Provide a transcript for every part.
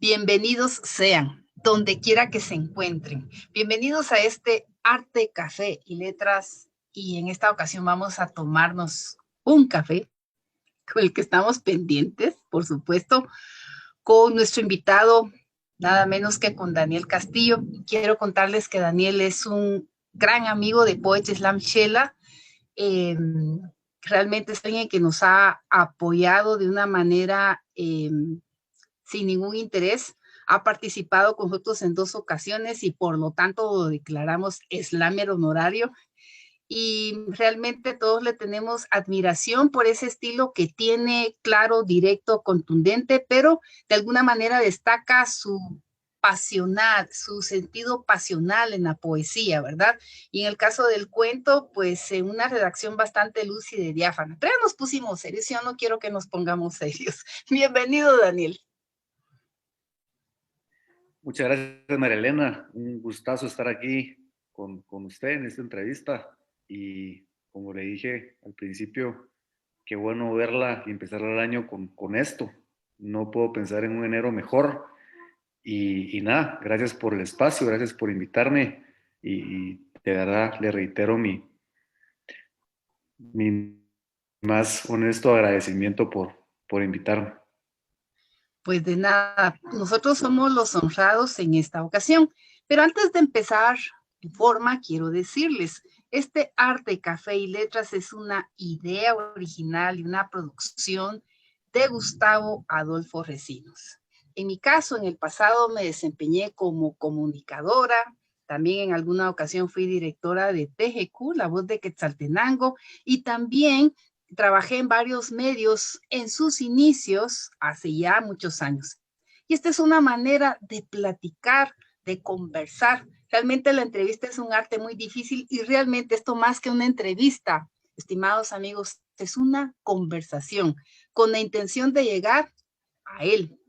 Bienvenidos sean, donde quiera que se encuentren. Bienvenidos a este Arte, Café y Letras. Y en esta ocasión vamos a tomarnos un café con el que estamos pendientes, por supuesto, con nuestro invitado, nada menos que con Daniel Castillo. Quiero contarles que Daniel es un gran amigo de Poetry Slam Shela. Eh, Realmente es alguien que nos ha apoyado de una manera sin ningún interés. Ha participado con nosotros en 2 ocasiones y por lo tanto lo declaramos slammer honorario. Y realmente todos le tenemos admiración por ese estilo que tiene claro, directo, contundente, pero de alguna manera destaca su pasional, su sentido pasional en la poesía, ¿verdad? Y en el caso del cuento, pues en una redacción bastante lúcida y diáfana. Pero ya nos pusimos serios, yo no quiero que nos pongamos serios. Bienvenido, Daniel. Muchas gracias, María Elena. Un gustazo estar aquí con usted en esta entrevista. Y como le dije al principio, qué bueno verla y empezar el año con esto. No puedo pensar en un enero mejor. Y nada, gracias por el espacio, gracias por invitarme. Y de verdad le reitero mi más honesto agradecimiento por invitarme. Pues de nada, nosotros somos los honrados en esta ocasión. Pero antes de empezar en forma, quiero decirles, este Arte, Café y Letras es una idea original y una producción de Gustavo Adolfo Recinos. En mi caso, en el pasado me desempeñé como comunicadora, también en alguna ocasión fui directora de TGQ, La Voz de Quetzaltenango, y también trabajé en varios medios en sus inicios hace ya muchos años. Y esta es una manera de platicar, de conversar. Realmente la entrevista es un arte muy difícil y realmente esto más que una entrevista, estimados amigos, es una conversación con la intención de llegar a él,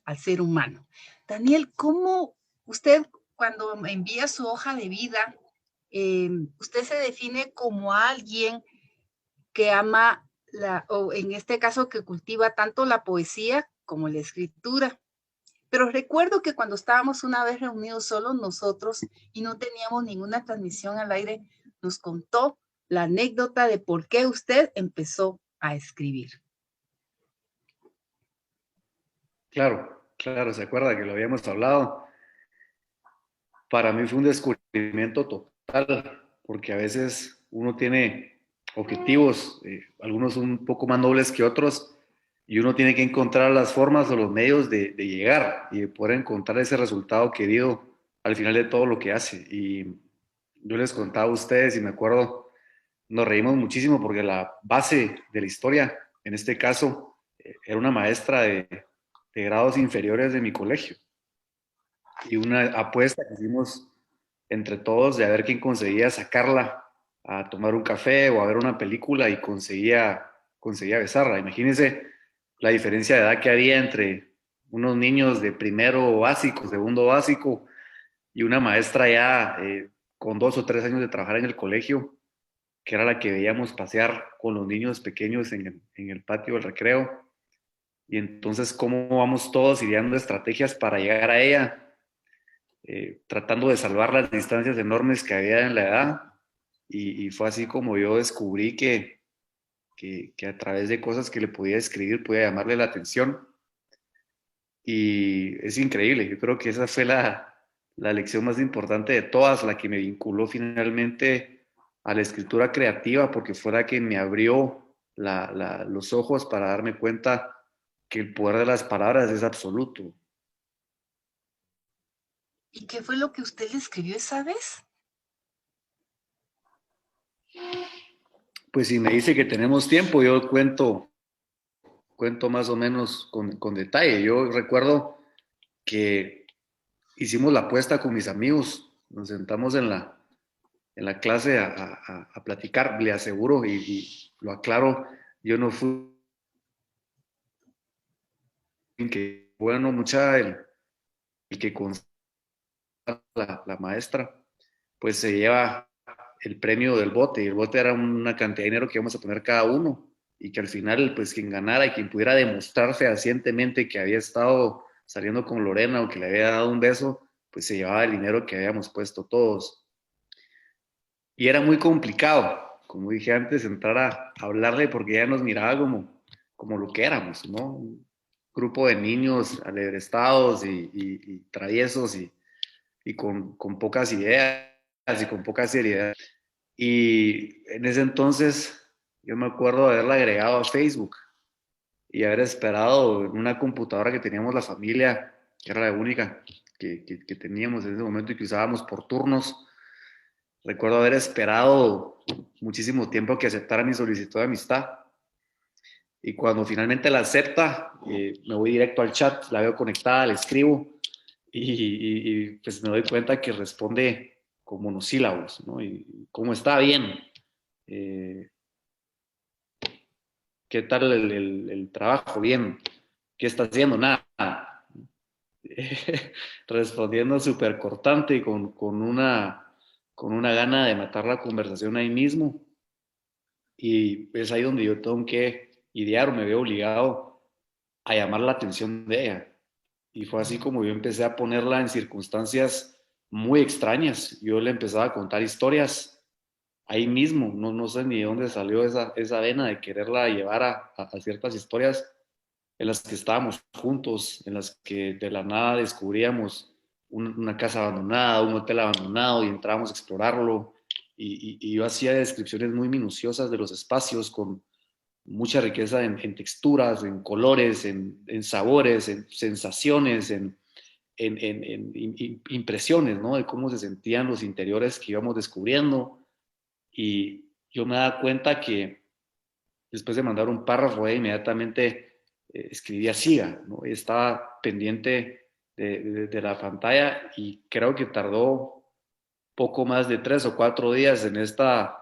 al ser humano. Daniel, ¿cómo usted cuando envía su hoja de vida, usted se define como alguien que ama, o en este caso que cultiva tanto la poesía como la escritura? Pero recuerdo que cuando estábamos una vez reunidos solo nosotros y no teníamos ninguna transmisión al aire, nos contó la anécdota de por qué usted empezó a escribir. Claro, claro, se acuerda que lo habíamos hablado. Para mí fue un descubrimiento total, porque a veces uno tiene objetivos, algunos un poco más nobles que otros, y uno tiene que encontrar las formas o los medios de llegar y de poder encontrar ese resultado querido al final de todo lo que hace. Y yo les contaba a ustedes y me acuerdo, nos reímos muchísimo porque la base de la historia, en este caso, era una maestra de grados inferiores de mi colegio y una apuesta que hicimos entre todos de a ver quién conseguía sacarla a tomar un café o a ver una película y conseguía besarla. Imagínense la diferencia de edad que había entre unos niños de primero básico, segundo básico y una maestra ya con 2 o 3 años de trabajar en el colegio, que era la que veíamos pasear con los niños pequeños en el patio del recreo. Y entonces, ¿cómo vamos todos ideando estrategias para llegar a ella? Tratando de salvar las distancias enormes que había en la edad. Y fue así como yo descubrí que a través de cosas que le podía escribir podía llamarle la atención. Y es increíble, yo creo que esa fue la lección más importante de todas, la que me vinculó finalmente a la escritura creativa, porque fue la que me abrió los ojos para darme cuenta que el poder de las palabras es absoluto. ¿Y qué fue lo que usted le escribió esa vez? Pues si me dice que tenemos tiempo, yo cuento más o menos con detalle. Yo recuerdo que hicimos la apuesta con mis amigos, nos sentamos en la clase a platicar, le aseguro y lo aclaro, yo no fui que, bueno, mucha, el que con la maestra, pues se lleva el premio del bote, y el bote era una cantidad de dinero que íbamos a poner cada uno, y que al final, pues quien ganara y quien pudiera demostrar fehacientemente que había estado saliendo con Lorena o que le había dado un beso, pues se llevaba el dinero que habíamos puesto todos. Y era muy complicado, como dije antes, entrar a hablarle porque ella nos miraba como lo que éramos, ¿no? Un grupo de niños alebrestados y traviesos y con pocas ideas y con poca seriedad. Y en ese entonces yo me acuerdo de haberla agregado a Facebook y haber esperado en una computadora que teníamos la familia, que era la única que teníamos en ese momento y que usábamos por turnos. Recuerdo haber esperado muchísimo tiempo que aceptara mi solicitud de amistad. Y cuando finalmente la acepta, me voy directo al chat, la veo conectada, le escribo y pues me doy cuenta que responde con monosílabos, ¿no? Y cómo está bien, eh, qué tal el trabajo, bien, qué está haciendo, nada. Respondiendo súper cortante y con una gana de matar la conversación ahí mismo. Y es ahí donde yo tengo que idear o me veo obligado a llamar la atención de ella. Y fue así como yo empecé a ponerla en circunstancias muy extrañas. Yo le empezaba a contar historias ahí mismo. No sé ni de dónde salió esa vena de quererla llevar a ciertas historias en las que estábamos juntos, en las que de la nada descubríamos una casa abandonada, un hotel abandonado y entrábamos a explorarlo. Y yo hacía descripciones muy minuciosas de los espacios con mucha riqueza en texturas, en colores, en sabores, en sensaciones, en impresiones, ¿no? De cómo se sentían los interiores que íbamos descubriendo. Y yo me daba cuenta que después de mandar un párrafo, inmediatamente escribía siga, ¿no? Y estaba pendiente de la pantalla y creo que tardó poco más de 3 o 4 días en esta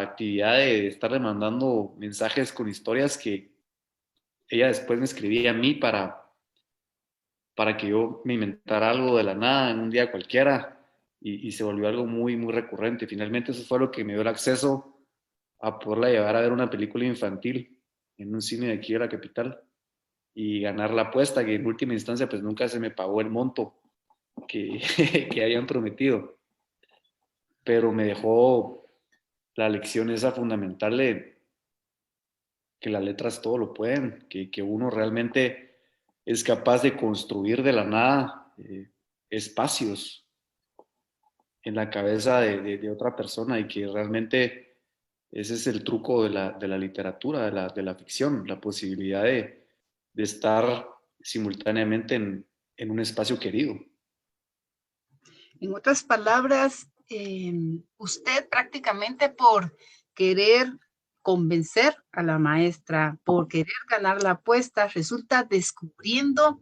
actividad de estarle mandando mensajes con historias que ella después me escribía a mí para que yo me inventara algo de la nada en un día cualquiera y se volvió algo muy, muy recurrente. Finalmente eso fue lo que me dio el acceso a poderla llevar a ver una película infantil en un cine de aquí de la capital y ganar la apuesta, que en última instancia pues nunca se me pagó el monto que, que habían prometido, pero me dejó la lección esa fundamental de que las letras todo lo pueden, que uno realmente es capaz de construir de la nada espacios en la cabeza de otra persona y que realmente ese es el truco de la literatura, de la ficción, la posibilidad de estar simultáneamente en un espacio querido. En otras palabras, usted prácticamente por querer convencer a la maestra, por querer ganar la apuesta, resulta descubriendo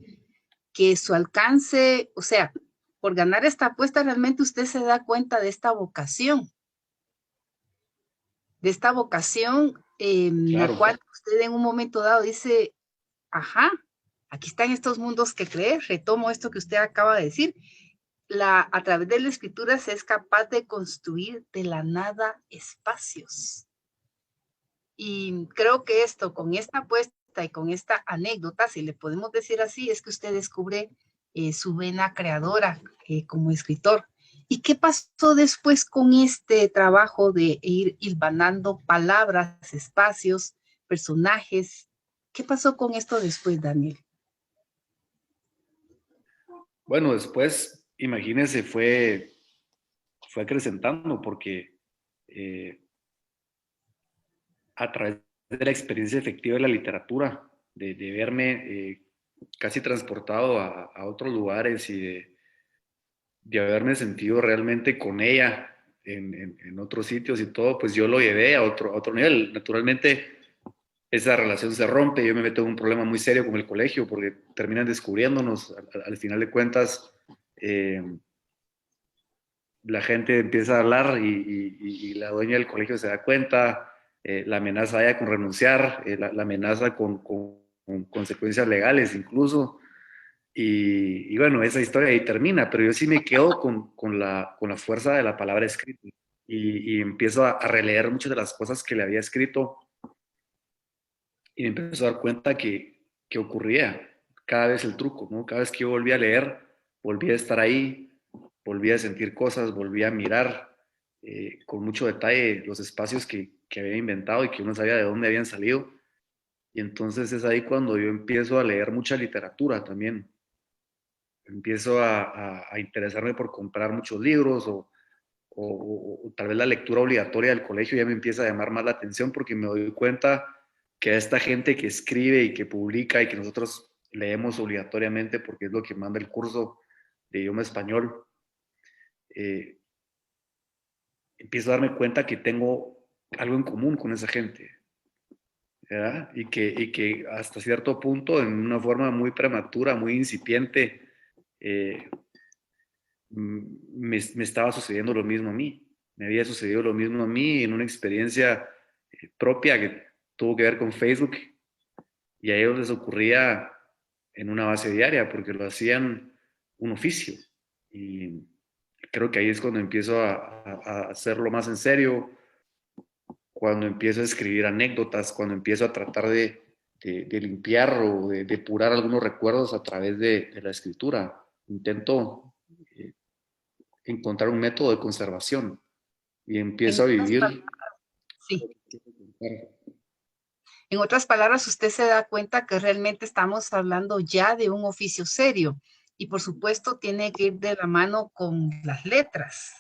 que su alcance, o sea, por ganar esta apuesta realmente usted se da cuenta de esta vocación en la Claro, cual usted en un momento dado dice, ajá, aquí están estos mundos que creé, retomo esto que usted acaba de decir, a través de la escritura se es capaz de construir de la nada espacios. Y creo que esto, con esta apuesta y con esta anécdota, si le podemos decir así, es que usted descubre su vena creadora como escritor. ¿Y qué pasó después con este trabajo de ir hilvanando palabras, espacios, personajes? ¿Qué pasó con esto después, Daniel? bueno, después, imagínense, fue acrecentando porque eh, a través de la experiencia efectiva de la literatura, de verme casi transportado a otros lugares y de haberme sentido realmente con ella en otros sitios y todo, pues yo lo llevé a otro nivel. Naturalmente, esa relación se rompe, yo me meto en un problema muy serio con el colegio porque terminan descubriéndonos, al final de cuentas, eh, la gente empieza a hablar y la dueña del colegio se da cuenta, la amenaza haya con renunciar, la amenaza con consecuencias legales incluso. Y bueno, esa historia ahí termina, pero yo sí me quedo con la fuerza de la palabra escrita y empiezo a releer muchas de las cosas que le había escrito y me empiezo a dar cuenta que que ocurría. Cada vez el truco, ¿no? Cada vez que yo volvía a leer, volvía a estar ahí, volvía a sentir cosas, volvía a mirar con mucho detalle los espacios que había inventado y que uno sabía de dónde habían salido. Y entonces es ahí cuando yo empiezo a leer mucha literatura también. Empiezo a interesarme por comprar muchos libros o tal vez la lectura obligatoria del colegio ya me empieza a llamar más la atención porque me doy cuenta que esta gente que escribe y que publica y que nosotros leemos obligatoriamente porque es lo que manda el curso de idioma español, eh, empiezo a darme cuenta que tengo algo en común con esa gente, ¿verdad? Y que hasta cierto punto, en una forma muy prematura, muy incipiente, eh, me estaba sucediendo lo mismo a mí. Me había sucedido lo mismo a mí en una experiencia propia que tuvo que ver con Facebook y a ellos les ocurría en una base diaria porque lo hacían un oficio. Y creo que ahí es cuando empiezo a hacerlo más en serio, cuando empiezo a escribir anécdotas, cuando empiezo a tratar de limpiar o de depurar algunos recuerdos a través de la escritura. Intento encontrar un método de conservación y En empiezo a otras vivir. sí. En otras palabras, usted se da cuenta que realmente estamos hablando ya de un oficio serio y por supuesto tiene que ir de la mano con las letras,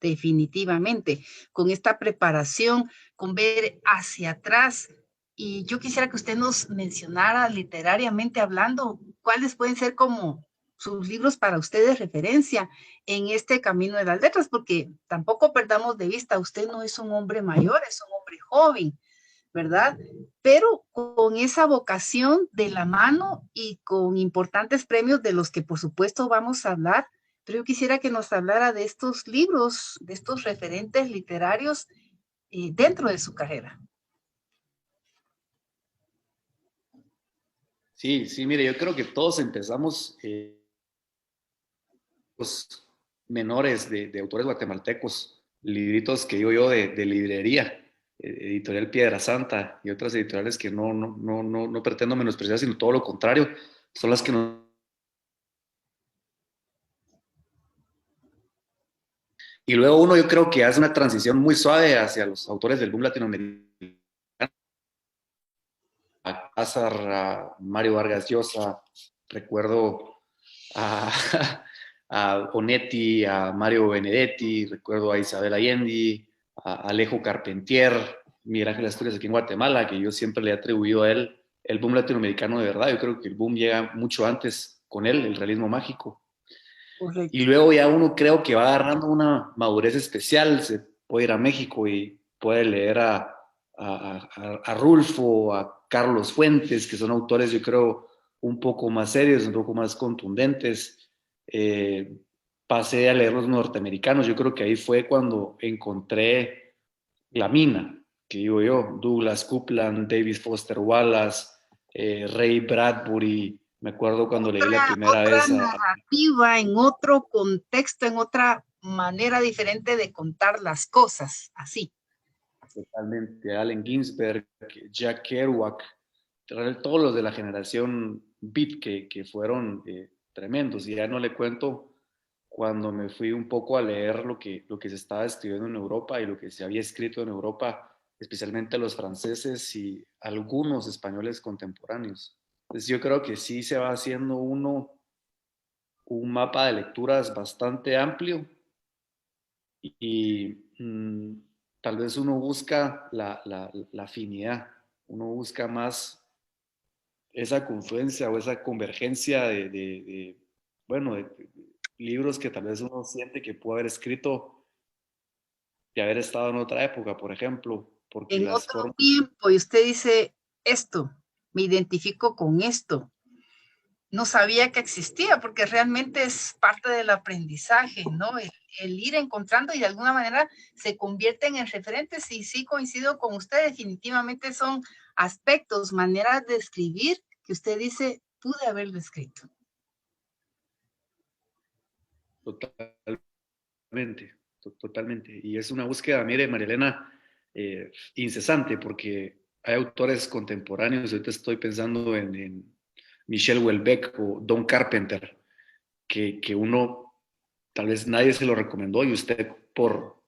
definitivamente, con esta preparación, con ver hacia atrás. Y yo quisiera que usted nos mencionara literariamente hablando cuáles pueden ser como sus libros para ustedes de referencia en este camino de las letras, porque tampoco perdamos de vista, usted no es un hombre mayor, es un hombre joven, ¿verdad? Pero con esa vocación de la mano y con importantes premios de los que por supuesto vamos a hablar, pero yo quisiera que nos hablara de estos libros, de estos referentes literarios dentro de su carrera. Sí, sí, mire, yo creo que todos empezamos los menores de autores guatemaltecos, libritos que digo yo de librería, editorial Piedra Santa y otras editoriales que no pretendo menospreciar, sino todo lo contrario, son las que nos. Y luego uno yo creo que hace una transición muy suave hacia los autores del boom latinoamericano, a Cázar, a Mario Vargas Llosa, recuerdo a, a Onetti, a Mario Benedetti, recuerdo a Isabel Allende, a Alejo Carpentier, Miguel Ángel Asturias aquí en Guatemala, que yo siempre le he atribuido a él el boom latinoamericano de verdad. Yo creo que el boom llega mucho antes con él, el realismo mágico. Y Correcto. luego ya uno creo que va agarrando una madurez especial, se puede ir a México y puede leer a Rulfo, a Carlos Fuentes, que son autores yo creo un poco más serios, un poco más contundentes. Eh, Pasé a leer los norteamericanos, yo creo que ahí fue cuando encontré la mina, que digo yo, Douglas Coupland, David Foster Wallace, Ray Bradbury. Me acuerdo cuando leí la primera Otra vez narrativa, en otro contexto, en otra manera diferente de contar las cosas, así. totalmente Allen Ginsberg, Jack Kerouac, todos los de la generación Beat que fueron tremendos. Y ya no le cuento cuando me fui un poco a leer lo que se estaba escribiendo en Europa y lo que se había escrito en Europa, especialmente los franceses y algunos españoles contemporáneos. Entonces yo creo que sí se va haciendo uno un mapa de lecturas bastante amplio y tal vez uno busca la afinidad, uno busca más esa confluencia o esa convergencia bueno, de libros que tal vez uno siente que puede haber escrito de haber estado en otra época, por ejemplo, porque En las otro formas. tiempo, y usted dice esto, me identifico con esto. No sabía que existía, porque realmente es parte del aprendizaje, ¿no? El ir encontrando y de alguna manera se convierten en referentes y sí coincido con usted, definitivamente son aspectos, maneras de escribir que usted dice, pude haberlo escrito. Totalmente, totalmente. Y es una búsqueda, mire, Marielena, incesante, porque hay autores contemporáneos, ahorita estoy pensando en Michel Houellebecq o Don Carpenter, que uno, tal vez nadie se lo recomendó y usted por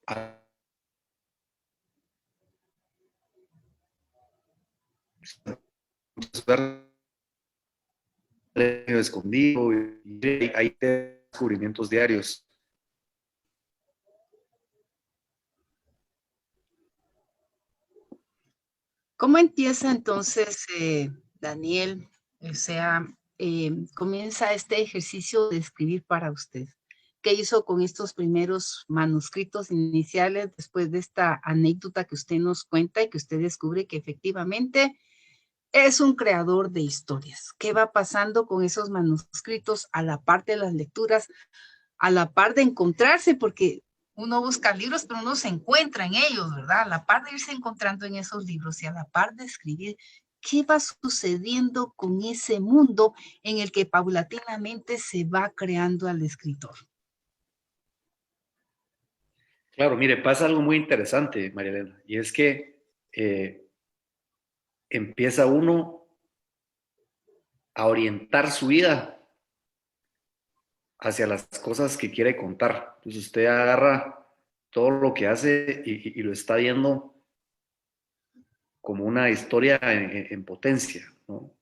escondido y hay descubrimientos diarios. ¿Cómo empieza entonces, Daniel? O sea, comienza este ejercicio de escribir para usted. ¿Qué hizo con estos primeros manuscritos iniciales después de esta anécdota que usted nos cuenta y que usted descubre que efectivamente es un creador de historias? ¿Qué va pasando con esos manuscritos a la par de las lecturas, a la par de encontrarse? Porque uno busca libros, pero uno se encuentra en ellos, ¿verdad? A la par de irse encontrando en esos libros y a la par de escribir, ¿qué va sucediendo con ese mundo en el que paulatinamente se va creando al escritor? Claro, mire, pasa algo muy interesante, María Elena, y es que empieza uno a orientar su vida hacia las cosas que quiere contar. Entonces usted agarra todo lo que hace y lo está viendo como una historia en potencia, ¿no?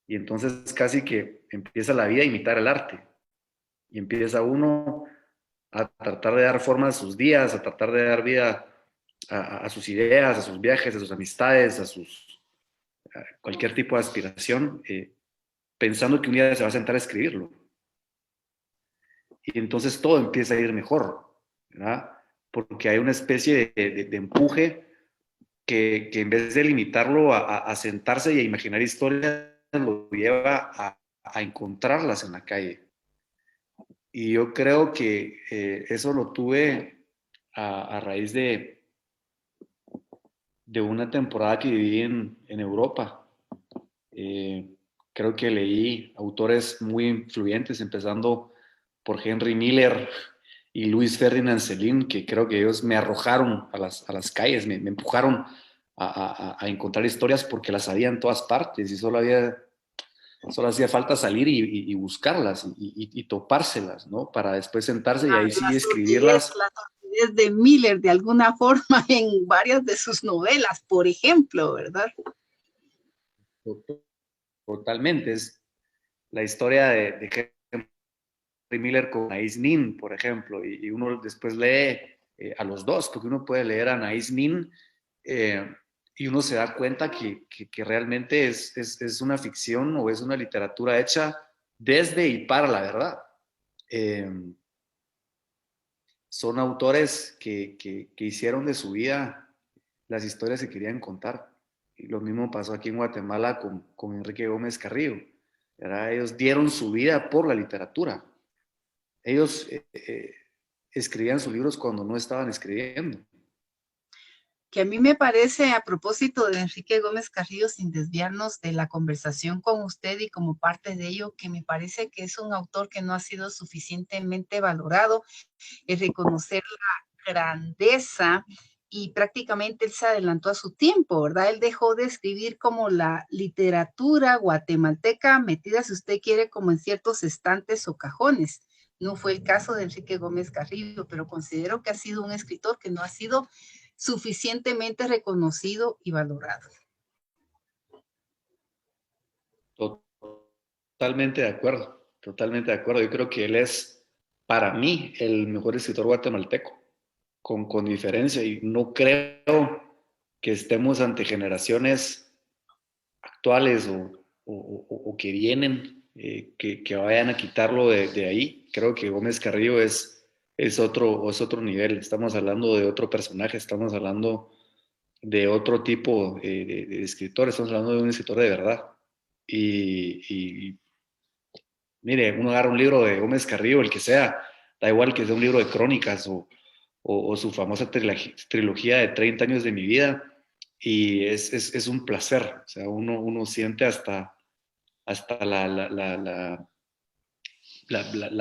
Y entonces casi que empieza la vida a imitar el arte. Y empieza uno a tratar de dar forma a sus días, a tratar de dar vida a sus ideas, a sus viajes, a sus amistades, a cualquier tipo de aspiración, pensando que un día se va a sentar a escribirlo. Y entonces todo empieza a ir mejor, ¿verdad? Porque hay una especie de empuje que en vez de limitarlo a sentarse y a imaginar historias, lo lleva a encontrarlas en la calle. Y yo creo que eso lo tuve a raíz de una temporada que viví en Europa. Eh, Creo que leí autores muy influyentes, empezando por Henry Miller y Luis Ferdinand Céline, que creo que ellos me arrojaron a las calles, me empujaron a encontrar historias porque las había en todas partes y solo hacía falta salir y buscarlas y topárselas, ¿no? Para después sentarse y ahí sí escribirlas. La sordidez de Miller, de alguna forma, en varias de sus novelas, por ejemplo, ¿verdad? Totalmente. Es la historia de Henry Miller con Anaïs Nin, por ejemplo, y uno después lee a los dos, porque uno puede leer a Anaïs Nin y uno se da cuenta que realmente es una ficción o es una literatura hecha desde y para la verdad. Eh, Son autores que hicieron de su vida las historias que querían contar. Y lo mismo pasó aquí en Guatemala con Enrique Gómez Carrillo. ¿Verdad? Ellos dieron su vida por la literatura. Ellos escribían sus libros cuando no estaban escribiendo. Que a mí me parece, a propósito de Enrique Gómez Carrillo, sin desviarnos de la conversación con usted y como parte de ello, que me parece que es un autor que no ha sido suficientemente valorado, es reconocer la grandeza y prácticamente él se adelantó a su tiempo, ¿verdad? Él dejó de escribir como la literatura guatemalteca metida, si usted quiere, como en ciertos estantes o cajones. No fue el caso de Enrique Gómez Carrillo, pero considero que ha sido un escritor que no ha sido suficientemente reconocido y valorado. Totalmente de acuerdo, totalmente de acuerdo. Yo creo que él es, para mí, el mejor escritor guatemalteco, con diferencia, y no creo que estemos ante generaciones actuales o que vienen que vayan a quitarlo de ahí. Creo que Gómez Carrillo es otro nivel. Estamos hablando de otro personaje, estamos hablando de otro tipo de escritor, estamos hablando de un escritor de verdad. Y mire, uno agarra un libro de Gómez Carrillo, el que sea, da igual que sea un libro de crónicas o su famosa trilogía de 30 años de mi vida, y es un placer. O sea, uno siente hasta la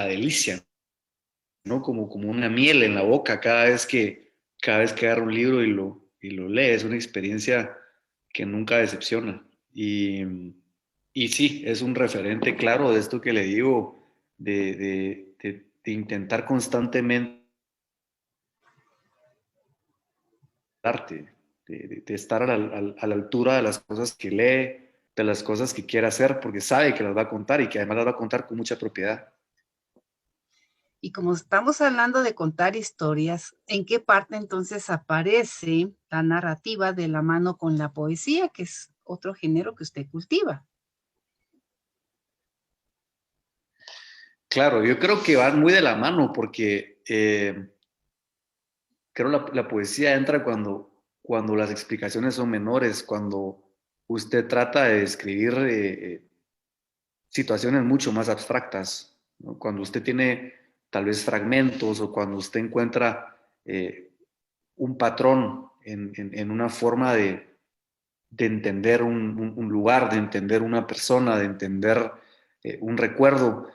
delicia, ¿no? Como una miel en la boca cada vez que agarra un libro y lo lee. Es una experiencia que nunca decepciona. y sí, es un referente claro de esto que le digo, de intentar constantemente arte, de estar a la altura de las cosas que lee, de las cosas que quiere hacer, porque sabe que las va a contar y que además las va a contar con mucha propiedad. Y como estamos hablando de contar historias, ¿en qué parte entonces aparece la narrativa de la mano con la poesía, que es otro género que usted cultiva? Claro, yo creo que van muy de la mano porque creo la poesía entra cuando las explicaciones son menores, cuando usted trata de describir situaciones mucho más abstractas, ¿no? Cuando usted tiene tal vez fragmentos o cuando usted encuentra un patrón en una forma de entender un lugar, de entender una persona, de entender un recuerdo.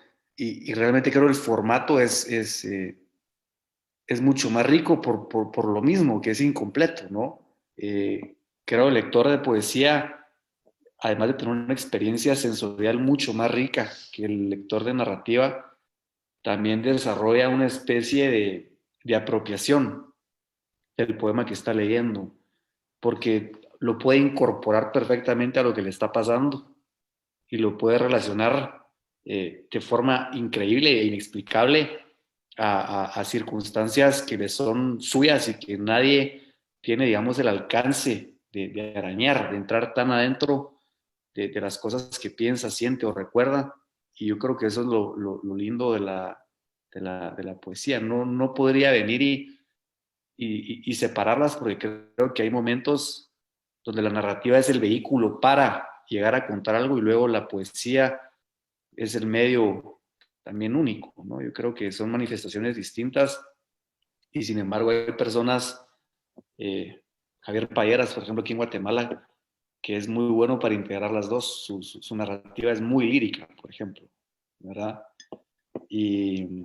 Y realmente creo el formato es mucho más rico por lo mismo, que es incompleto, ¿no? Creo el lector de poesía, además de tener una experiencia sensorial mucho más rica que el lector de narrativa, también desarrolla una especie de apropiación del poema que está leyendo, porque lo puede incorporar perfectamente a lo que le está pasando y lo puede relacionar de forma increíble e inexplicable a circunstancias que le son suyas y que nadie tiene, digamos, el alcance de arañar, de entrar tan adentro de las cosas que piensa, siente o recuerda. Y yo creo que eso es lo lindo de la poesía. No podría venir y separarlas porque creo que hay momentos donde la narrativa es el vehículo para llegar a contar algo y luego la poesía es el medio también único, ¿no? Yo creo que son manifestaciones distintas y sin embargo hay personas, Javier Payeras, por ejemplo, aquí en Guatemala, que es muy bueno para integrar las dos. Su narrativa es muy lírica, por ejemplo, ¿verdad? Y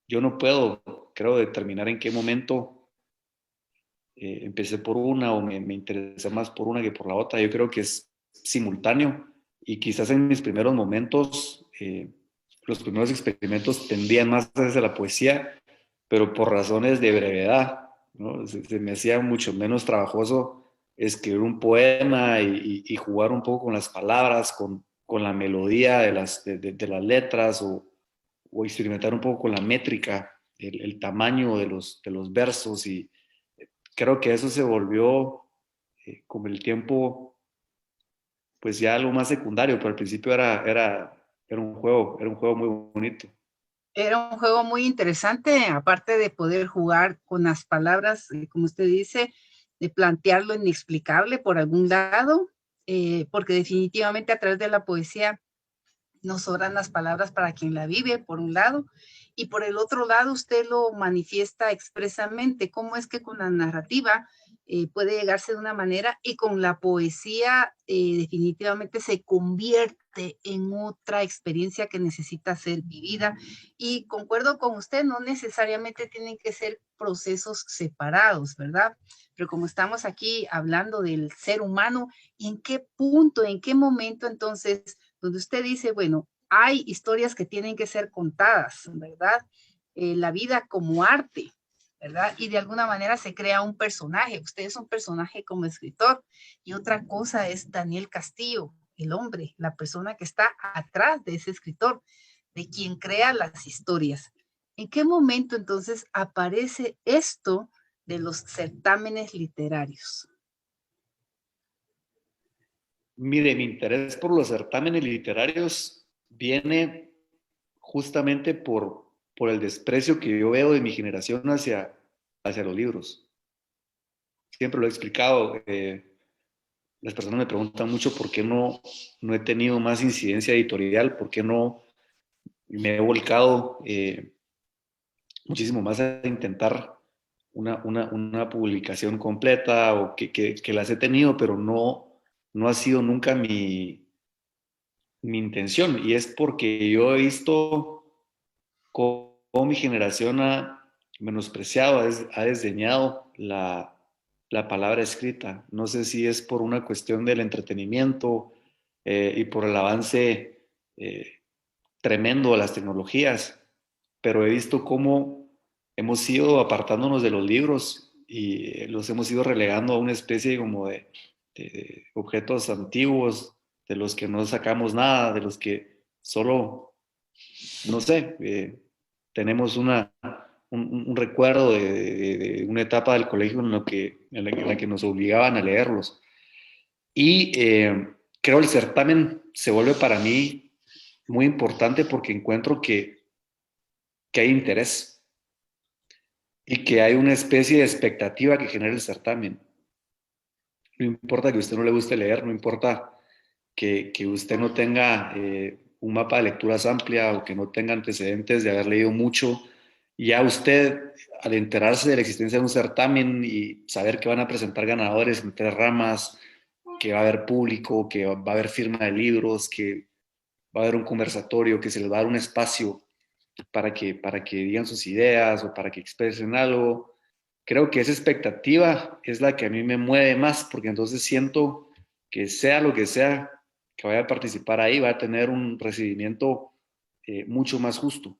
yo no puedo, creo, determinar en qué momento empecé por una o me interesé más por una que por la otra. Yo creo que es simultáneo y quizás en mis primeros momentos, los primeros experimentos tendían más hacia la poesía, pero por razones de brevedad, ¿no? Se me hacía mucho menos trabajoso escribir un poema y jugar un poco con las palabras, con la melodía de las letras o experimentar un poco con la métrica, el tamaño de los versos y creo que eso se volvió con el tiempo pues ya algo más secundario, pero al principio era un juego muy bonito. Era un juego muy interesante, aparte de poder jugar con las palabras, como usted dice, de plantear lo inexplicable por algún lado, porque definitivamente a través de la poesía nos sobran las palabras para quien la vive, por un lado, y por el otro lado usted lo manifiesta expresamente, cómo es que con la narrativa puede llegarse de una manera y con la poesía definitivamente se convierte en otra experiencia que necesita ser vivida. Y concuerdo con usted, no necesariamente tienen que ser procesos separados, ¿verdad? Pero como estamos aquí hablando del ser humano, ¿en qué punto, en qué momento entonces donde usted dice, bueno, hay historias que tienen que ser contadas, ¿verdad? La vida como arte, ¿verdad? Y de alguna manera se crea un personaje. Usted es un personaje como escritor y otra cosa es Daniel Castillo, el hombre, la persona que está atrás de ese escritor, de quien crea las historias. ¿En qué momento entonces aparece esto de los certámenes literarios? Mire, mi interés por los certámenes literarios viene justamente por el desprecio que yo veo de mi generación hacia los libros. Siempre lo he explicado. Las personas me preguntan mucho por qué no he tenido más incidencia editorial, por qué no me he volcado muchísimo más a intentar una publicación completa o que las he tenido, pero no ha sido nunca mi intención. Y es porque yo he visto cómo mi generación ha menospreciado, ha desdeñado la palabra escrita. No sé si es por una cuestión del entretenimiento, y por el avance tremendo de las tecnologías, pero he visto cómo hemos ido apartándonos de los libros y los hemos ido relegando a una especie como de objetos antiguos, de los que no sacamos nada, de los que solo, no sé, tenemos un recuerdo de una etapa del colegio en la que nos obligaban a leerlos. Y creo el certamen se vuelve para mí muy importante porque encuentro que hay interés y que hay una especie de expectativa que genera el certamen. No importa que a usted no le guste leer, no importa que usted no tenga un mapa de lecturas amplia o que no tenga antecedentes de haber leído mucho, ya usted, al enterarse de la existencia de un certamen y saber que van a presentar ganadores en 3 ramas, que va a haber público, que va a haber firma de libros, que va a haber un conversatorio, que se les va a dar un espacio para que digan sus ideas o para que expresen algo. Creo que esa expectativa es la que a mí me mueve más, porque entonces siento que sea lo que sea que vaya a participar ahí, va a tener un recibimiento mucho más justo.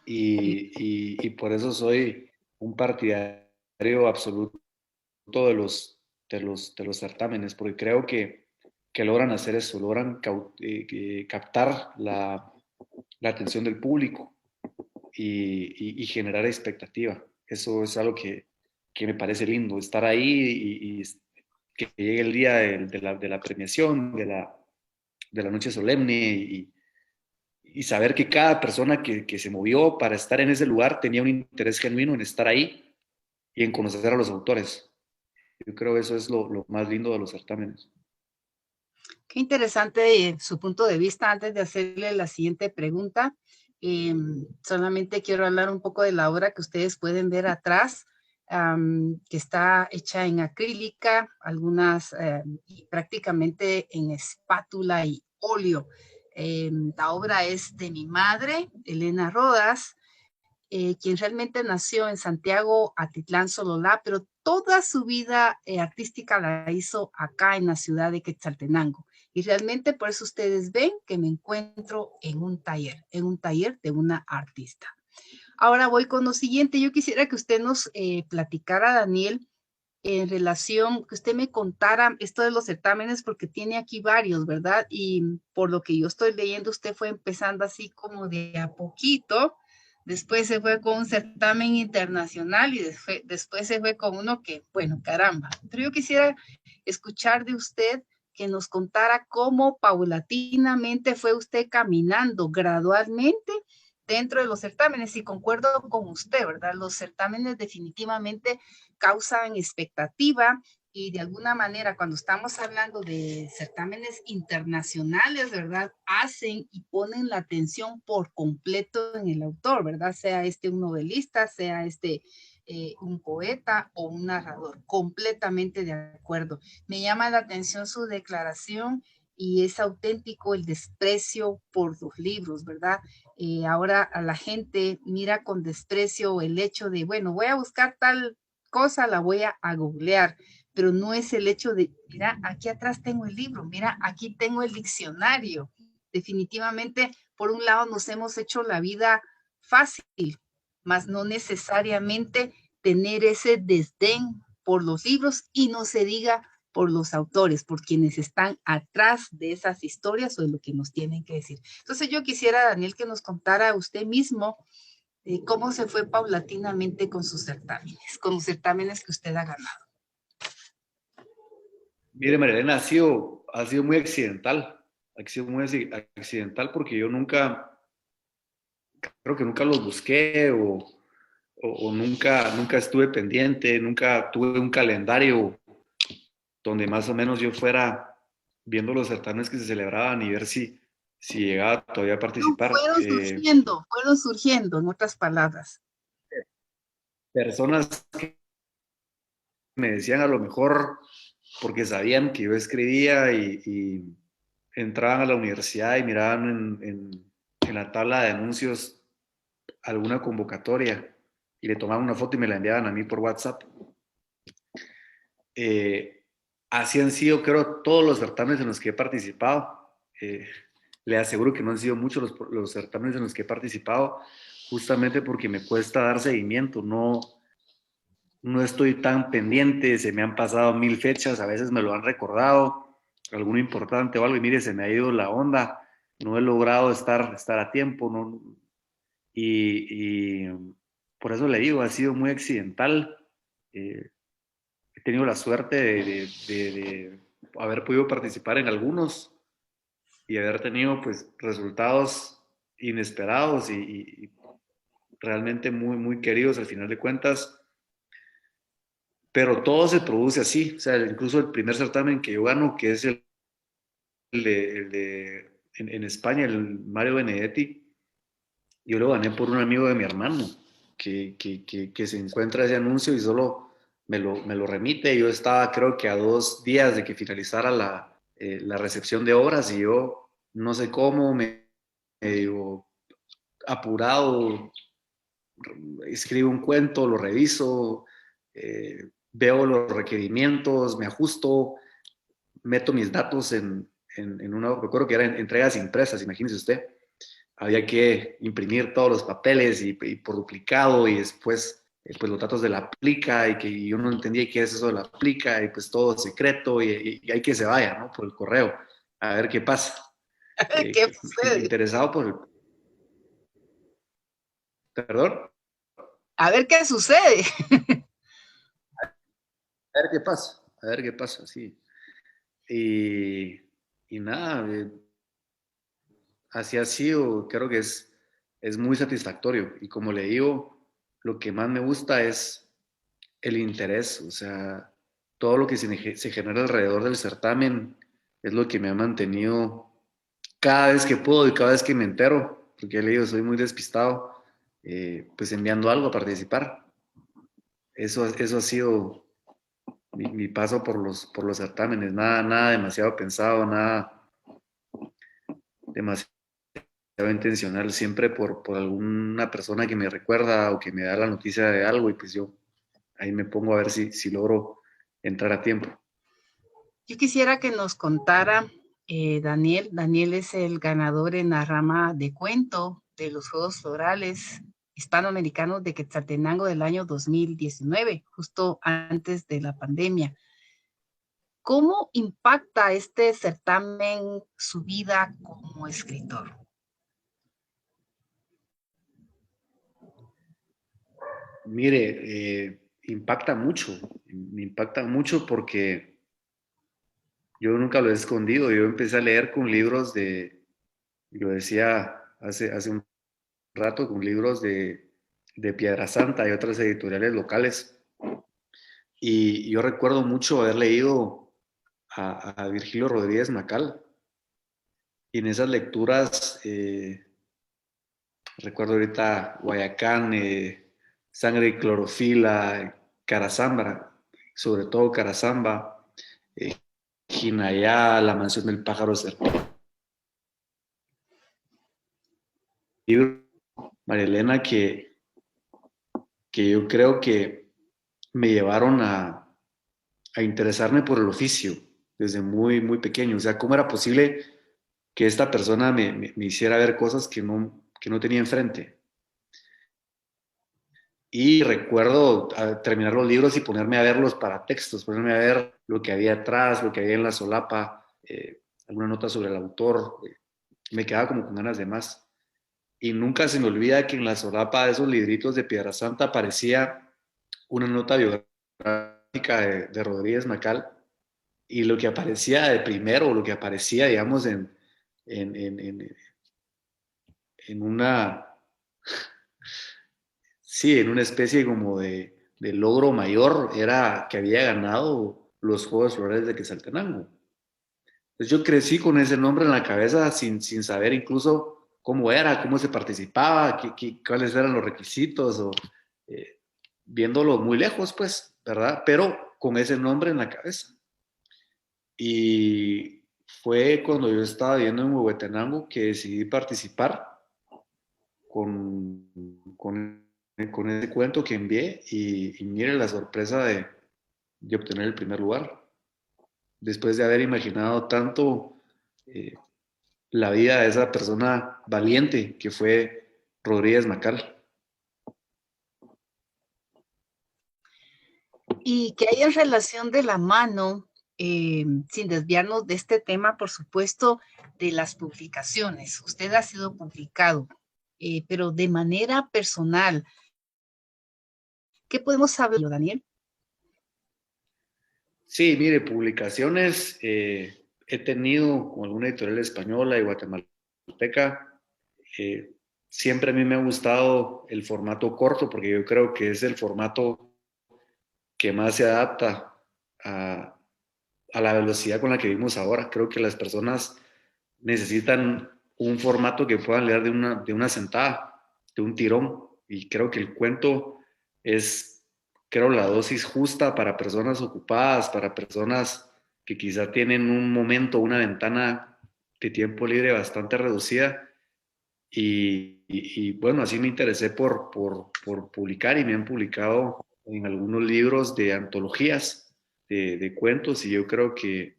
Y por eso soy un partidario absoluto de los certámenes, porque creo que logran hacer eso, logran captar la atención del público y generar expectativa. Eso es algo que me parece lindo, estar ahí y que llegue el día de la premiación, de la noche solemne y saber que cada persona que se movió para estar en ese lugar tenía un interés genuino en estar ahí y en conocer a los autores. Yo creo que eso es lo más lindo de los certámenes. Qué interesante su punto de vista. Antes de hacerle la siguiente pregunta, solamente quiero hablar un poco de la obra que ustedes pueden ver atrás, que está hecha en acrílica, algunas prácticamente en espátula y óleo. La obra es de mi madre, Elena Rodas, quien realmente nació en Santiago, Atitlán, Sololá, pero toda su vida artística la hizo acá en la ciudad de Quetzaltenango. Y realmente por eso ustedes ven que me encuentro en un taller de una artista. Ahora voy con lo siguiente. Yo quisiera que usted nos platicara, Daniel, en relación, que usted me contara esto de los certámenes, porque tiene aquí varios, ¿verdad? Y por lo que yo estoy leyendo, usted fue empezando así como de a poquito, después se fue con un certamen internacional y después se fue con uno que, bueno, caramba. Pero yo quisiera escuchar de usted que nos contara cómo paulatinamente fue usted caminando gradualmente dentro de los certámenes. Y concuerdo con usted, ¿verdad? Los certámenes definitivamente causan expectativa y de alguna manera cuando estamos hablando de certámenes internacionales, ¿verdad? Hacen y ponen la atención por completo en el autor, ¿verdad? Sea este un novelista, sea este un poeta o un narrador. Completamente de acuerdo. Me llama la atención su declaración y es auténtico el desprecio por los libros, ¿verdad? Ahora a la gente mira con desprecio el hecho de, bueno, voy a buscar tal cosa, la voy a googlear, pero no es el hecho de, mira, aquí atrás tengo el libro, mira, aquí tengo el diccionario. Definitivamente, por un lado, nos hemos hecho la vida fácil, mas no necesariamente tener ese desdén por los libros y no se diga por los autores, por quienes están atrás de esas historias o de lo que nos tienen que decir. Entonces yo quisiera, Daniel, que nos contara usted mismo cómo se fue paulatinamente con los certámenes que usted ha ganado. Mire, Marilena, ha sido muy accidental. Ha sido muy accidental porque yo nunca, creo que nunca los busqué o nunca estuve pendiente, nunca tuve un calendario donde más o menos yo fuera viendo los certámenes que se celebraban y ver si llegaba todavía a No, participar. fueron surgiendo, en otras palabras. Personas que me decían a lo mejor porque sabían que yo escribía y entraban a la universidad y miraban en la tabla de anuncios alguna convocatoria y le tomaban una foto y me la enviaban a mí por WhatsApp. así han sido, creo, todos los certámenes en los que he participado. Le aseguro que no han sido muchos los certámenes en los que he participado, justamente porque me cuesta dar seguimiento. No estoy tan pendiente, se me han pasado 1000 fechas, a veces me lo han recordado, alguno importante o algo, y mire, se me ha ido la onda, no he logrado estar a tiempo, no, y por eso le digo, ha sido muy accidental. He tenido la suerte de haber podido participar en algunos y haber tenido pues resultados inesperados y realmente muy, muy queridos al final de cuentas. Pero todo se produce así, o sea, incluso el primer certamen que yo gano, que es en España, el Mario Benedetti, yo lo gané por un amigo de mi hermano, que se encuentra ese anuncio y solo me lo remite. Yo estaba creo que a 2 días de que finalizara la recepción de obras y yo no sé cómo, medio apurado, escribo un cuento, lo reviso, veo los requerimientos, me ajusto, meto mis datos en una, recuerdo que eran entregas impresas, imagínese usted, había que imprimir todos los papeles y por duplicado y después pues los datos de la aplica y que yo no entendía qué es eso de la aplica y pues todo secreto y hay que se vaya, ¿no? Por el correo, a ver qué pasa. ¿Qué sucede? Interesado por el... ¿Perdón? A ver qué sucede. A ver qué pasa, a ver qué pasa, sí. Y, y nada, así ha sido, creo que es muy satisfactorio. Y como le digo, lo que más me gusta es el interés, o sea, todo lo que se genera alrededor del certamen es lo que me ha mantenido cada vez que puedo y cada vez que me entero, porque ya le digo, soy muy despistado, pues enviando algo a participar. Eso ha sido mi paso por los certámenes, nada demasiado pensado, nada demasiado intencional, siempre por alguna persona que me recuerda o que me da la noticia de algo y pues yo ahí me pongo a ver si logro entrar a tiempo. Yo quisiera que nos contara, Daniel. Daniel es el ganador en la rama de cuento de los Juegos Florales Hispanoamericanos de Quetzaltenango del año 2019, justo antes de la pandemia. ¿Cómo impacta este certamen su vida como escritor? Mire, me impacta mucho porque yo nunca lo he escondido, yo empecé a leer con libros lo decía hace un rato, con libros de Piedra Santa y otras editoriales locales. Y yo recuerdo mucho haber leído a Virgilio Rodríguez Macal. Y en esas lecturas, recuerdo ahorita Guayacán, Sangre y Clorofila, Carazamba, sobre todo Carazamba, eh, Jinayá, La Mansión del Pájaro Serpiente. María Elena, que yo creo que me llevaron a interesarme por el oficio desde muy, muy pequeño. O sea, ¿cómo era posible que esta persona me hiciera ver cosas que no tenía enfrente? Y recuerdo terminar los libros y ponerme a ver los paratextos, ponerme a ver lo que había atrás, lo que había en la solapa, alguna nota sobre el autor. Me quedaba como con ganas de más. Y nunca se me olvida que en la solapa de esos libritos de Piedra Santa aparecía una nota biográfica de Rodríguez Macal. Y lo que aparecía de primero, lo que aparecía, digamos, en, en, en, en una, sí, en una especie como de logro mayor, era que había ganado los Juegos Florales de Quetzaltenango. Entonces yo crecí con ese nombre en la cabeza sin saber incluso cómo era, cómo se participaba, cuáles eran los requisitos, o eh, viéndolo muy lejos, pues, ¿verdad? Pero con ese nombre en la cabeza. Y fue cuando yo estaba viviendo en Huehuetenango que decidí participar con, con, con ese cuento que envié y mire la sorpresa de obtener el primer lugar. después de haber imaginado tanto eh, la vida de esa persona valiente que fue Rodríguez Macal. Y que hay en relación de la mano, sin desviarnos de este tema, por supuesto, de las publicaciones. Usted ha sido publicado, pero de manera personal. ¿Qué podemos saber, Daniel? Sí, mire, publicaciones he tenido con alguna editorial española y guatemalteca. Eh, Siempre a mí me ha gustado el formato corto porque yo creo que es el formato que más se adapta a, a la velocidad con la que vivimos ahora. Creo que las personas necesitan un formato que puedan leer de una sentada, de un tirón. Y creo que el cuento es, creo, la dosis justa para personas ocupadas, para personas que quizá tienen un momento, una ventana de tiempo libre bastante reducida. Bueno, así me interesé por publicar y me han publicado en algunos libros de antologías de cuentos y yo creo que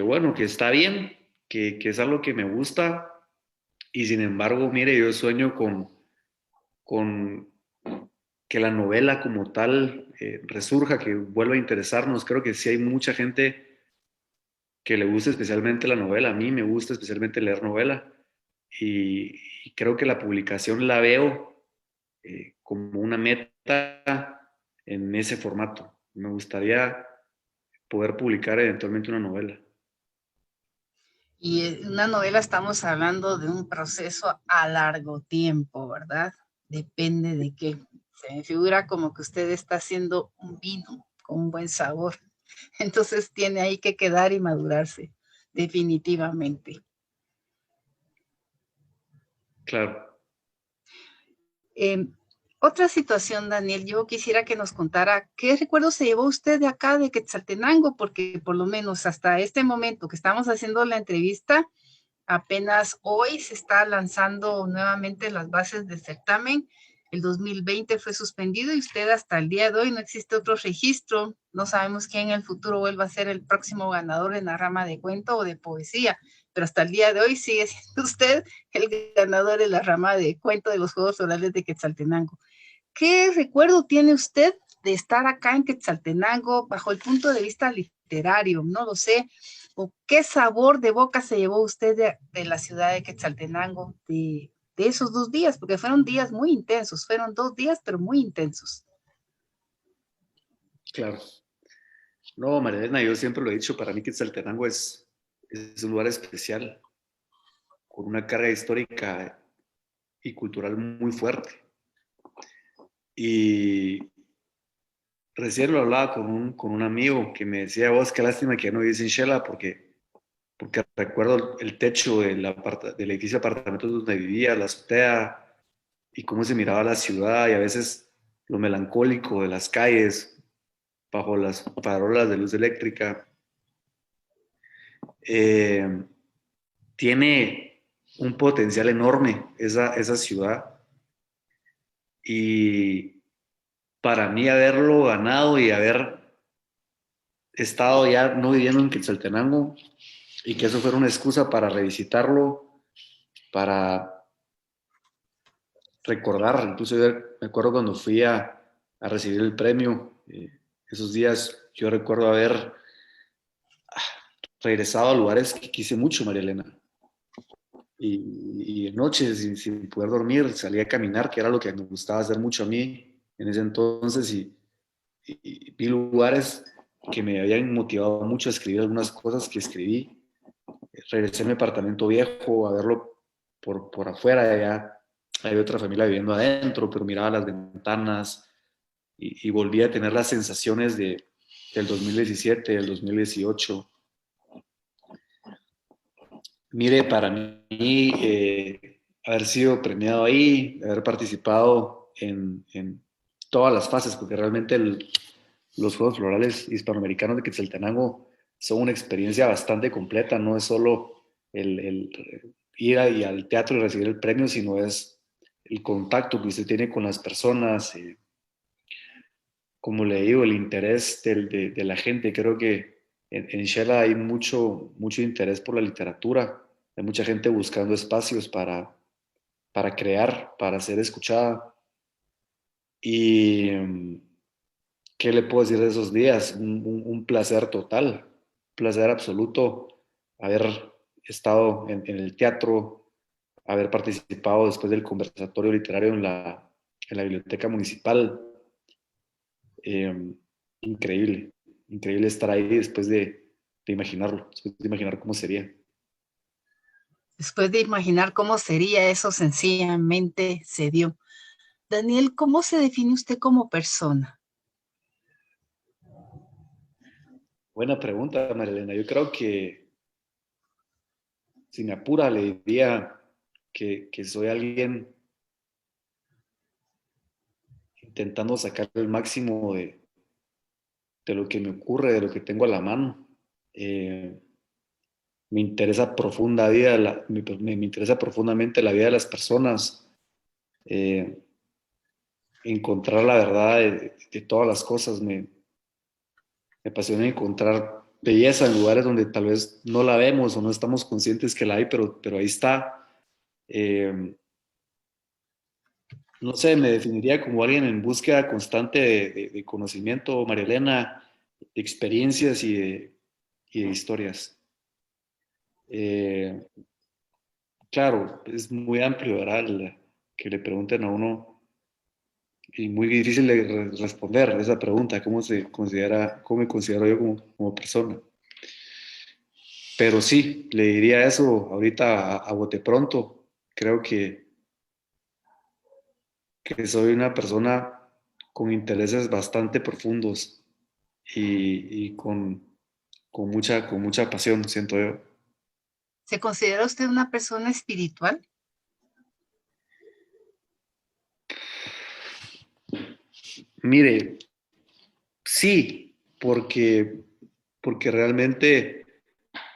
bueno, que está bien, que es algo que me gusta y sin embargo, mire, yo sueño con que la novela como tal resurja, que vuelva a interesarnos. Creo que sí hay mucha gente que le gusta especialmente la novela, a mí me gusta especialmente leer novela y creo que la publicación la veo como una meta en ese formato. Me gustaría poder publicar eventualmente una novela. Y en una novela estamos hablando de un proceso a largo tiempo, ¿verdad? Depende de qué. Se me figura como que usted está haciendo un vino con un buen sabor. Entonces tiene ahí que quedar y madurarse, definitivamente. Claro. Eh, Otra situación, Daniel, yo quisiera que nos contara qué recuerdo se llevó usted de acá, de Quetzaltenango, porque por lo menos hasta este momento que estamos haciendo la entrevista, apenas hoy se está lanzando nuevamente las bases del certamen. El 2020 fue suspendido y usted hasta el día de hoy no existe otro registro. No sabemos quién en el futuro vuelva a ser el próximo ganador en la rama de cuento o de poesía, pero hasta el día de hoy sigue siendo usted el ganador en la rama de cuento de los Juegos Orales de Quetzaltenango. ¿Qué recuerdo tiene usted de estar acá en Quetzaltenango bajo el punto de vista literario? No lo sé. ¿O qué sabor de boca se llevó usted de la ciudad de Quetzaltenango de esos 2 días? Porque fueron días muy intensos, fueron 2 días, pero muy intensos. Claro. No, Marilena, yo siempre lo he dicho, para mí Quetzaltenango es un lugar especial, con una carga histórica y cultural muy fuerte. Y recién lo hablaba con un amigo que me decía, vos, qué lástima que ya no vives en Shela, porque recuerdo el techo del edificio de apartamentos donde vivía, la azotea, y cómo se miraba la ciudad, y a veces lo melancólico de las calles, bajo las farolas de luz eléctrica. Eh, Tiene un potencial enorme esa ciudad y para mí haberlo ganado y haber estado ya no viviendo en Quetzaltenango y que eso fuera una excusa para revisitarlo, para recordar, incluso yo me acuerdo cuando fui a recibir el premio, esos días yo recuerdo haber regresado a lugares que quise mucho, María Elena. Y noches sin poder dormir, salí a caminar, que era lo que me gustaba hacer mucho a mí en ese entonces, y vi lugares que me habían motivado mucho a escribir algunas cosas que escribí. Regresé a mi apartamento viejo a verlo por afuera, allá había otra familia viviendo adentro, pero miraba las ventanas y volví a tener las sensaciones del 2017, del 2018. Mire, para mí, haber sido premiado ahí, haber participado en todas las fases, porque realmente los Juegos Florales Hispanoamericanos de Quetzaltenango son una experiencia bastante completa, no es solo el ir ahí al teatro y recibir el premio, sino es el contacto que usted tiene con las personas, como le digo, el interés de la gente. Creo que en Shela hay mucho interés por la literatura. Hay mucha gente buscando espacios para crear, para ser escuchada. Y ¿qué le puedo decir de esos días? Un placer total, placer absoluto haber estado en el teatro, haber participado después del conversatorio literario en la biblioteca municipal. Eh, increíble, increíble estar ahí después de imaginarlo, después de imaginar cómo sería. Después de imaginar cómo sería eso, sencillamente se dio. Daniel, ¿cómo se define usted como persona? Buena pregunta, Marilena. Yo creo que si me apura le diría que soy alguien intentando sacar el máximo de lo que me ocurre, de lo que tengo a la mano. Eh, Me interesa me interesa profundamente la vida de las personas, eh, encontrar la verdad de todas las cosas. Me apasiona encontrar belleza en lugares donde tal vez no la vemos o no estamos conscientes que la hay, pero ahí está. Eh, no sé, me definiría como alguien en búsqueda constante de conocimiento, María Elena, de experiencias y de historias. Eh, claro, es muy amplio, ¿verdad? Que le pregunten a uno y muy difícil de responder esa pregunta, cómo me considero yo como persona. Pero sí, le diría eso ahorita a bote pronto. Creo que soy una persona con intereses bastante profundos y con mucha pasión, siento yo. ¿Se considera usted una persona espiritual? Mire, sí, porque realmente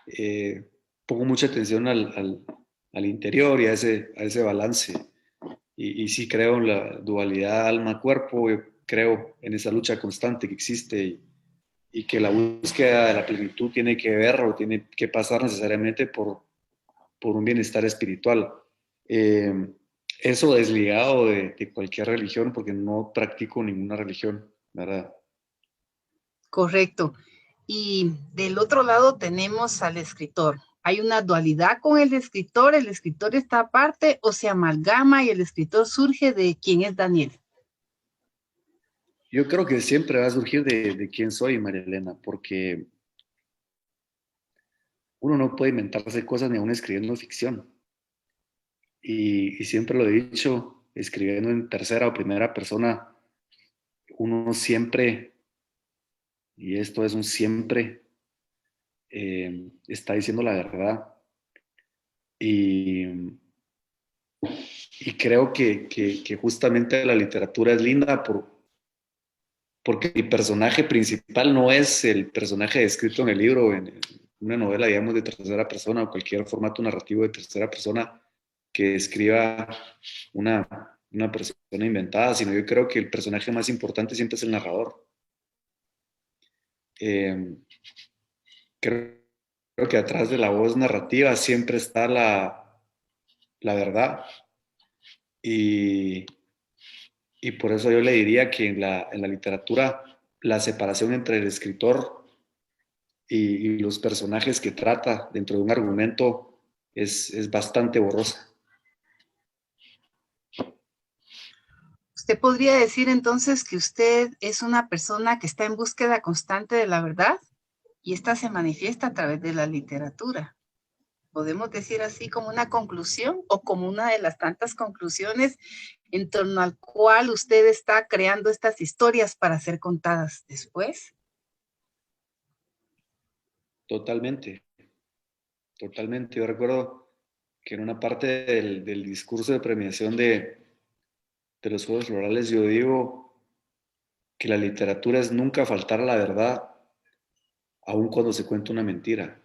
eh, pongo mucha atención al interior y a ese balance. Y sí creo en la dualidad alma-cuerpo, creo en esa lucha constante que existe y que la búsqueda de la plenitud tiene que ver o tiene que pasar necesariamente por un bienestar espiritual. Eh, Eso desligado de cualquier religión, porque no practico ninguna religión, ¿verdad? Correcto. Y del otro lado tenemos al escritor. ¿Hay una dualidad con el escritor está aparte o se amalgama y el escritor surge de quién es Daniel? Yo creo que siempre va a surgir de quién soy, María Elena, porque uno no puede inventarse cosas ni aún escribiendo ficción. Y siempre lo he dicho, escribiendo en tercera o primera persona, uno siempre, y esto es un siempre, está diciendo la verdad. Y, y creo que justamente la literatura es linda porque mi personaje principal no es el personaje descrito en el libro, en una novela, digamos, de tercera persona o cualquier formato narrativo de tercera persona que escriba una persona inventada, sino yo creo que el personaje más importante siempre es el narrador. Eh, creo, creo que atrás de la voz narrativa siempre está la verdad y, y por eso yo le diría que en la literatura la separación entre el escritor y los personajes que trata dentro de un argumento es bastante borrosa. ¿Usted podría decir entonces que usted es una persona que está en búsqueda constante de la verdad? Y esta se manifiesta a través de la literatura. ¿Podemos decir así como una conclusión o como una de las tantas conclusiones en torno al cual usted está creando estas historias para ser contadas después? Totalmente, totalmente. Yo recuerdo que en una parte del discurso de premiación de los Juegos Florales yo digo que la literatura es nunca faltar a la verdad, aun cuando se cuenta una mentira,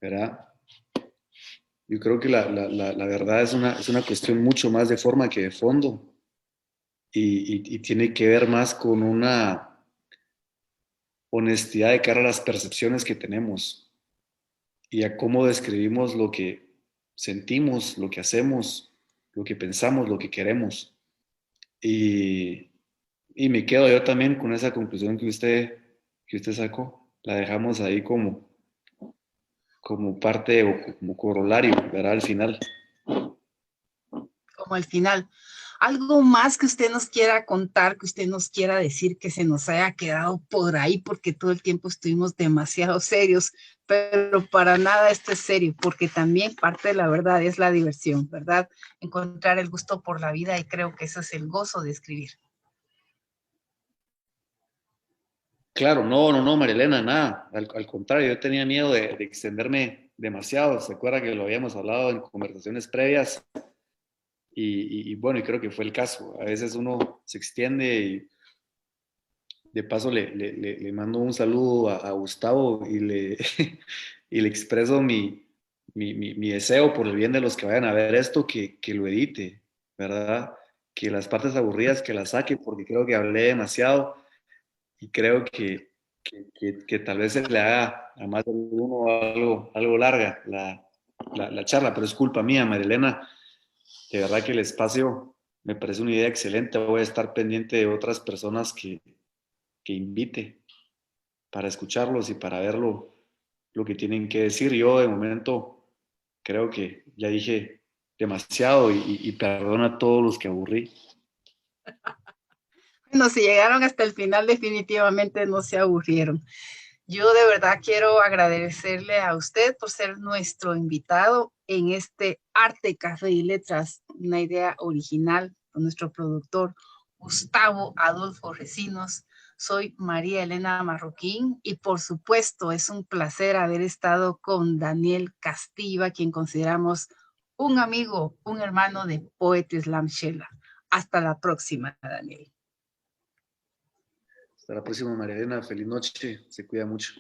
¿verdad? Yo creo que la verdad es una cuestión mucho más de forma que de fondo y tiene que ver más con honestidad de cara a las percepciones que tenemos y a cómo describimos lo que sentimos, lo que hacemos, lo que pensamos, lo que queremos. Y, y me quedo yo también con esa conclusión que usted sacó. La dejamos ahí como parte o como corolario, ¿verdad? Al final. Como al final. Algo más que usted nos quiera contar, que usted nos quiera decir, que se nos haya quedado por ahí, porque todo el tiempo estuvimos demasiado serios, pero para nada esto es serio, porque también parte de la verdad es la diversión, ¿verdad? Encontrar el gusto por la vida y creo que eso es el gozo de escribir. Claro, no, Marilena, nada. Al contrario, yo tenía miedo de extenderme demasiado. ¿Se acuerda que lo habíamos hablado en conversaciones previas? Y bueno, y creo que fue el caso. A veces uno se extiende y de paso le mando un saludo a Gustavo y le expreso mi deseo por el bien de los que vayan a ver esto, que lo edite, ¿verdad? Que las partes aburridas que las saque, porque creo que hablé demasiado y creo que tal vez se le haga a más de uno algo larga la charla, pero es culpa mía, Marilena. De verdad que el espacio me parece una idea excelente. Voy a estar pendiente de otras personas que invite para escucharlos y para ver lo que tienen que decir. Yo de momento creo que ya dije demasiado y perdona a todos los que aburrí. Bueno, si llegaron hasta el final, definitivamente no se aburrieron. Yo de verdad quiero agradecerle a usted por ser nuestro invitado en este Arte, Café y Letras, una idea original de nuestro productor Gustavo Adolfo Recinos. Soy María Elena Marroquín y por supuesto es un placer haber estado con Daniel Castillo, a quien consideramos un amigo, un hermano de Poet Slam Shela. Hasta la próxima, Daniel. Hasta la próxima, María Elena. Feliz noche. Se cuida mucho.